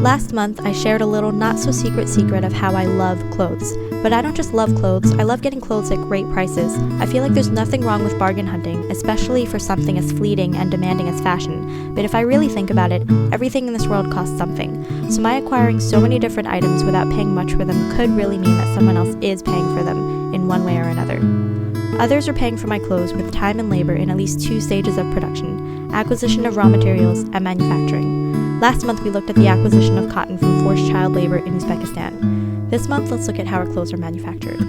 Last month, I shared a little not-so-secret secret of how I love clothes. But I don't just love clothes, I love getting clothes at great prices. I feel like there's nothing wrong with bargain hunting, especially for something as fleeting and demanding as fashion. But if I really think about it, everything in this world costs something. So my acquiring so many different items without paying much for them could really mean that someone else is paying for them in one way or another. Others are paying for my clothes with time and labor in at least 2 stages of production: acquisition of raw materials and manufacturing. Last month we looked at the acquisition of cotton from forced child labor in Uzbekistan. This month, let's look at how our clothes are manufactured.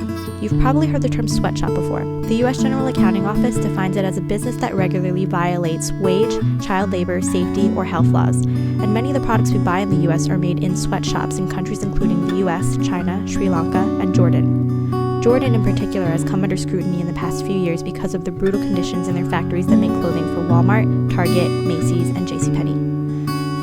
You've probably heard the term sweatshop before. The U.S. General Accounting Office defines it as a business that regularly violates wage, child labor, safety, or health laws. And many of the products we buy in the U.S. are made in sweatshops in countries including the U.S., China, Sri Lanka, and Jordan. Jordan in particular has come under scrutiny in the past few years because of the brutal conditions in their factories that make clothing for Walmart, Target, Macy's, and JCPenney.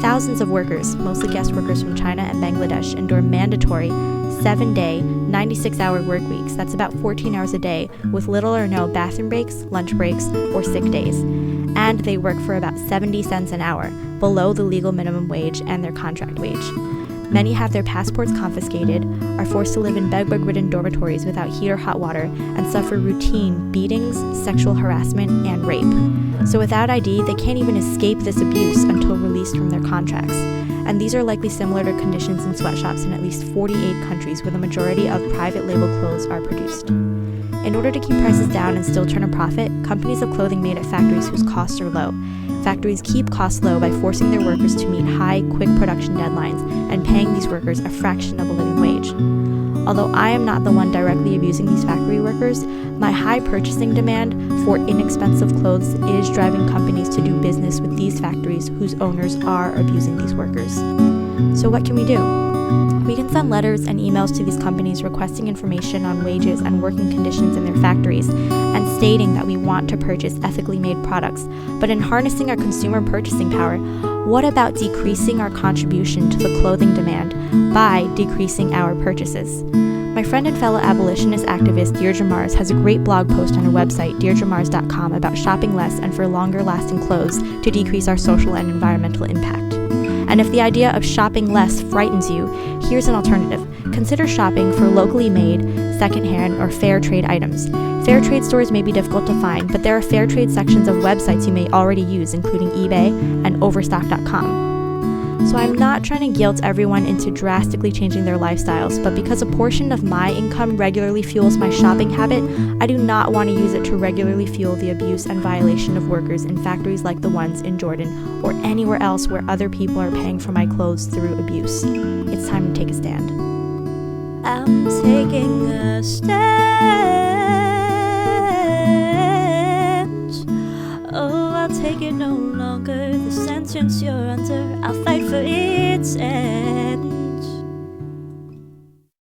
Thousands of workers, mostly guest workers from China and Bangladesh, endure mandatory 7-day, 96-hour work weeks. That's about 14 hours a day, with little or no bathroom breaks, lunch breaks, or sick days. And they work for about 70 cents an hour, below the legal minimum wage and their contract wage. Many have their passports confiscated, are forced to live in bedbug-ridden dormitories without heat or hot water, and suffer routine beatings, sexual harassment, and rape. So without ID, they can't even escape this abuse until released from their contracts. And these are likely similar to conditions in sweatshops in at least 48 countries where the majority of private label clothes are produced. In order to keep prices down and still turn a profit, companies have clothing made at factories whose costs are low. Factories keep costs low by forcing their workers to meet high, quick production deadlines and paying these workers a fraction of a living wage. Although I am not the one directly abusing these factory workers, my high purchasing demand for inexpensive clothes is driving companies to do business with these factories whose owners are abusing these workers. So what can we do? We can send letters and emails to these companies requesting information on wages and working conditions in their factories and stating that we want to purchase ethically made products. But in harnessing our consumer purchasing power, what about decreasing our contribution to the clothing demand by decreasing our purchases? My friend and fellow abolitionist activist Deirdre Mars has a great blog post on her website, deirdremars.com, about shopping less and for longer-lasting clothes to decrease our social and environmental impact. And if the idea of shopping less frightens you, here's an alternative. Consider shopping for locally made, secondhand, or fair trade items. Fair trade stores may be difficult to find, but there are fair trade sections of websites you may already use, including eBay and Overstock.com. So I'm not trying to guilt everyone into drastically changing their lifestyles, but because a portion of my income regularly fuels my shopping habit, I do not want to use it to regularly fuel the abuse and violation of workers in factories like the ones in Jordan or anywhere else where other people are paying for my clothes through abuse. It's time to take a stand. I'm taking a stand. Oh, I'll take it no longer. The sentence you're under, I'll fight for its end.